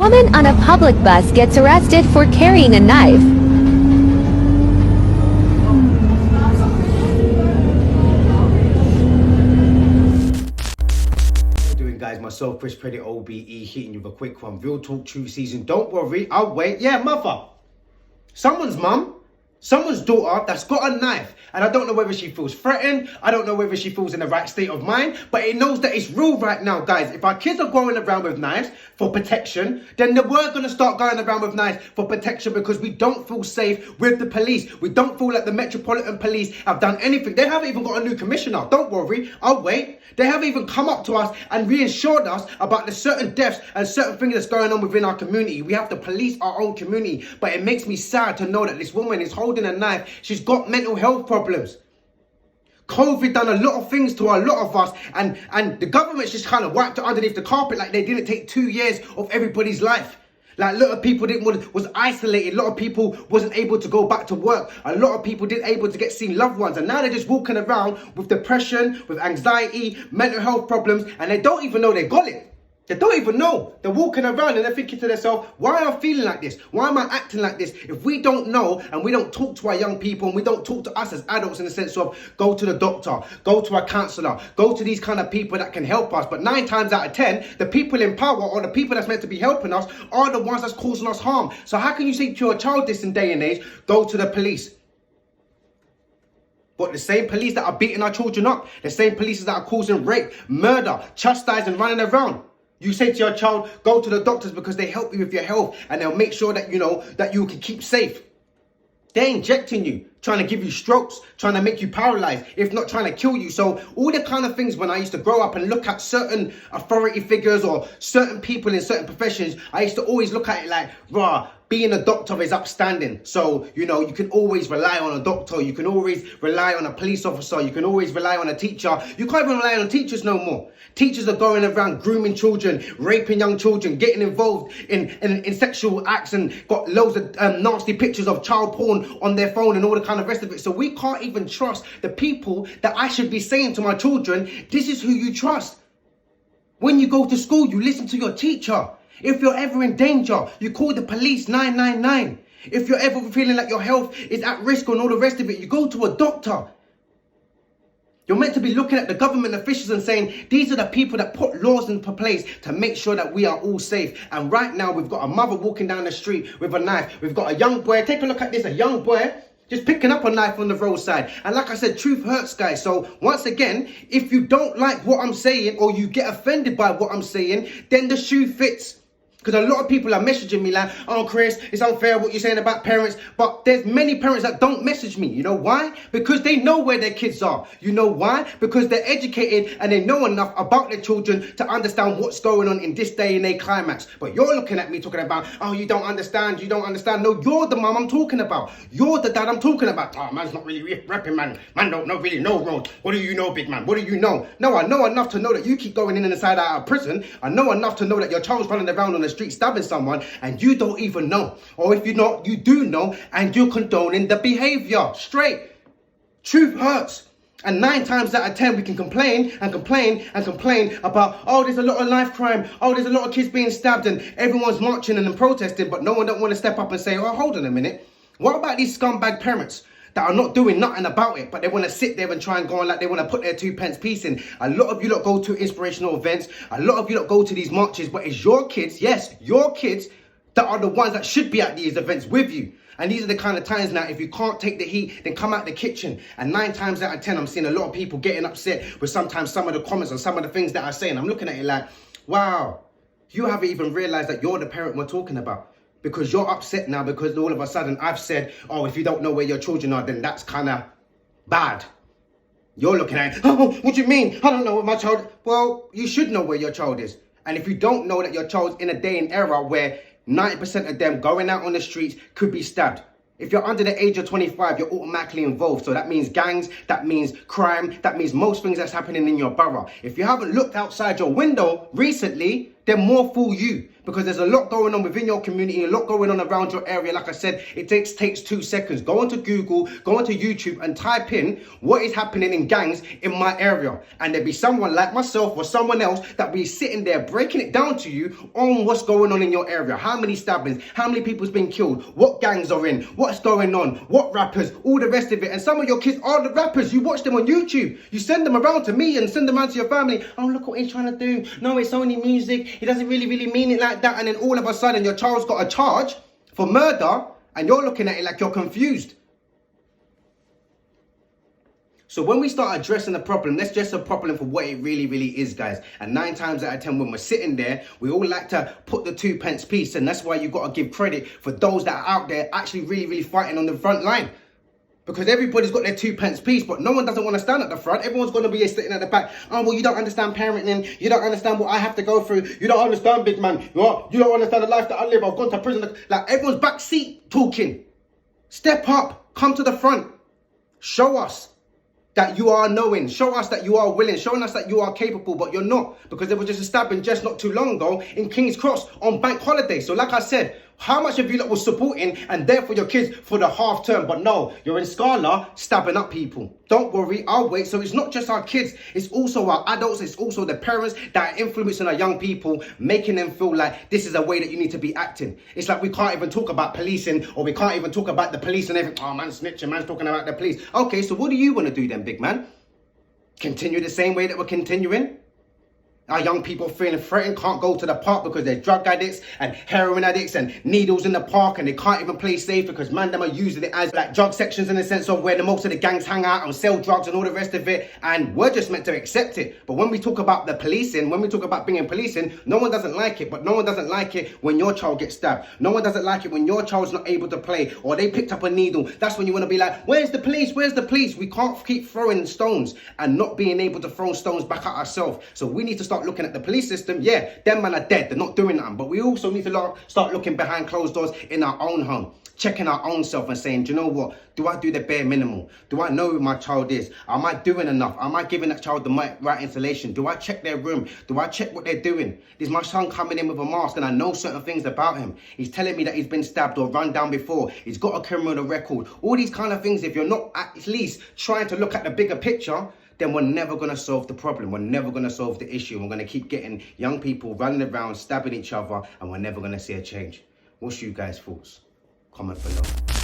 Woman on a public bus gets arrested for carrying a knife. Doing, guys, myself, Chris Credit OBE, hitting you with a quick one. Real Talk True Season. Don't worry, I'll wait. Yeah, mother. Someone's mum. Someone's daughter that's got a knife, and I don't know whether she feels threatened, I don't know whether she feels in the right state of mind, but it knows that it's real right now, guys. If our kids are going around with knives for protection, then we're going to start going around with knives for protection because we don't feel safe with the police. We don't feel like the Metropolitan Police have done anything. They haven't even got a new commissioner. Don't worry, I'll wait. They haven't even come up to us and reassured us about the certain deaths and certain things that's going on within our community. We have to police our own community, but it makes me sad to know that this woman is holding a knife. She's got mental health problems. COVID done a lot of things to a lot of us, and the government's just kind of wiped it underneath the carpet like they didn't take 2 years of everybody's life. Like, a lot of people was isolated. A lot of people wasn't able to go back to work. A lot of people didn't able to get seen loved ones. And now they're just walking around with depression, with anxiety, mental health problems, and they don't even know they got it. They don't even know. They're walking around and they're thinking to themselves, why am I feeling like this? Why am I acting like this? If we don't know and we don't talk to our young people and we don't talk to us as adults in the sense of go to the doctor, go to a counsellor, go to these kind of people that can help us. But 9 times out of 10, the people in power or the people that's meant to be helping us are the ones that's causing us harm. So how can you say to your child this in day and age, go to the police? But the same police that are beating our children up, the same police that are causing rape, murder, chastising, running around. You say to your child, go to the doctors because they help you with your health and they'll make sure that, that you can keep safe. They're injecting you, trying to give you strokes, trying to make you paralyzed, if not trying to kill you. So all the kind of ththings when I used to grow up and look at certain authority figures or certain people in certain professions, I used to always look at it like, rah, being a doctor is upstanding. So, you can always rely on a doctor. You can always rely on a police officer. You can always rely on a teacher. You can't even rely on teachers no more. Teachers are going around grooming children, raping young children, getting involved in sexual acts and got loads of nasty pictures of child porn on their phone and all the kind of rest of it. So we can't even trust the people that I should be saying to my children, this is who you trust. When you go to school, you listen to your teacher. If you're ever in danger, you call the police 999. If you're ever feeling like your health is at risk and all the rest of it, you go to a doctor. You're meant to be looking at the government officials and saying, these are the people that put laws into place to make sure that we are all safe. And right now, we've got a mother walking down the street with a knife. We've got a young boy, take a look at this, a young boy just picking up a knife on the roadside. And like I said, truth hurts, guys. So once again, if you don't like what I'm saying or you get offended by what I'm saying, then the shoe fits. Because a lot of people are messaging me like, oh, Chris, it's unfair what you're saying about parents. But there's many parents that don't message me. You know why? Because they know where their kids are. You know why? Because they're educated and they know enough about their children to understand what's going on in this day and age climax. But you're looking at me talking about, oh, you don't understand. You don't understand. No, you're the mum I'm talking about. You're the dad I'm talking about. Oh, man's not really rapping, man. Man don't really know, bro. What do you know, big man? What do you know? No, I know enough to know that you keep going in and inside out of prison. I know enough to know that your child's running around on the street stabbing someone and you don't even know. Or if you not, you do know and you're condoning the behavior. Straight. Truth hurts. And 9 times out of 10 we can complain and complain and complain about, oh, there's a lot of knife crime, oh, there's a lot of kids being stabbed and everyone's marching and protesting, but no one don't want to step up and say, oh, hold on a minute. What about these scumbag parents that are not doing nothing about it, but they want to sit there and try and go on like they want to put their 2 pence piece in? A lot of you lot go to inspirational events. A lot of you lot go to these marches, but it's your kids, yes, your kids that are the ones that should be at these events with you. And these are the kind of times now, if you can't take the heat, then come out the kitchen. And 9 times out of 10, I'm seeing a lot of people getting upset with sometimes some of the comments and some of the things that I say. And I'm looking at it like, wow, you haven't even realized that you're the parent we're talking about. Because you're upset now because all of a sudden I've said, oh, if you don't know where your children are, then that's kind of bad. You're looking at it, oh, what do you mean? I don't know where my child... Well, you should know where your child is. And if you don't know that your child's in a day and era where 90% of them going out on the streets could be stabbed. If you're under the age of 25, you're automatically involved. So that means gangs, that means crime, that means most things that's happening in your borough. If you haven't looked outside your window recently, then more fool you. Because there's a lot going on within your community, a lot going on around your area. Like I said, it takes 2 seconds. Go onto Google, go onto YouTube and type in what is happening in gangs in my area. And there'll be someone like myself or someone else that be sitting there breaking it down to you on what's going on in your area. How many stabbings, how many people's been killed, what gangs are in, what's going on, what rappers, all the rest of it. And some of your kids are the rappers. You watch them on YouTube. You send them around to me and send them around to your family. Oh, look what he's trying to do. No, it's only music. He doesn't really mean it like that. And then all of a sudden your child's got a charge for murder and you're looking at it like you're confused. So when we start addressing the problem, let's address the problem for what it really is, guys. And 9 times out of 10 when we're sitting there, we all like to put the 2 pence piece, and that's why you've got to give credit for those that are out there actually really fighting on the front line. Because everybody's got their 2 pence piece, but no one doesn't want to stand at the front. Everyone's going to be sitting at the back. Oh, well, you don't understand parenting. You don't understand what I have to go through. You don't understand, big man. You don't understand the life that I live. I've gone to prison. Like, everyone's backseat talking. Step up. Come to the front. Show us that you are knowing. Show us that you are willing. Showing us that you are capable, but you're not. Because there was just a stabbing just not too long ago in King's Cross on bank holiday. So like I said, how much of you lot was supporting and there for your kids for the half term? But no, you're in Scala stabbing up people. Don't worry, I'll wait. So it's not just our kids, it's also our adults, it's also the parents that are influencing our young people, making them feel like this is a way that you need to be acting. It's like we can't even talk about policing, or we can't even talk about the police and everything. Oh, man's snitching, man's talking about the police. Okay, so what do you want to do then, big man? Continue the same way that we're continuing? Our young people feeling threatened, can't go to the park because they're drug addicts and heroin addicts and needles in the park, and they can't even play safe because man them are using it as like drug sections in the sense of where most of the gangs hang out and sell drugs and all the rest of it, and we're just meant to accept it. But when we talk about the policing, when we talk about being policing, no one doesn't like it. But no one doesn't like it when your child gets stabbed. No one doesn't like it when your child's not able to play or they picked up a needle. That's when you want to be like, where's the police? Where's the police? We can't keep throwing stones and not being able to throw stones back at ourselves. So we need to start looking at the police system. Yeah, them man are dead, they're not doing nothing, but we also need to start looking behind closed doors in our own home, checking our own self and saying, do you know what, do I do the bare minimum? Do I know who my child is? Am I doing enough? Am I giving that child the right installation? Do I check their room? Do I check what they're doing? Is my son coming in with a mask and I know certain things about him? He's telling me that he's been stabbed or run down before. He's got a criminal record. All these kind of things, if you're not at least trying to look at the bigger picture, then we're never going to solve the problem. We're never going to solve the issue. We're going to keep getting young people running around, stabbing each other, and we're never going to see a change. What's you guys' thoughts? Comment below.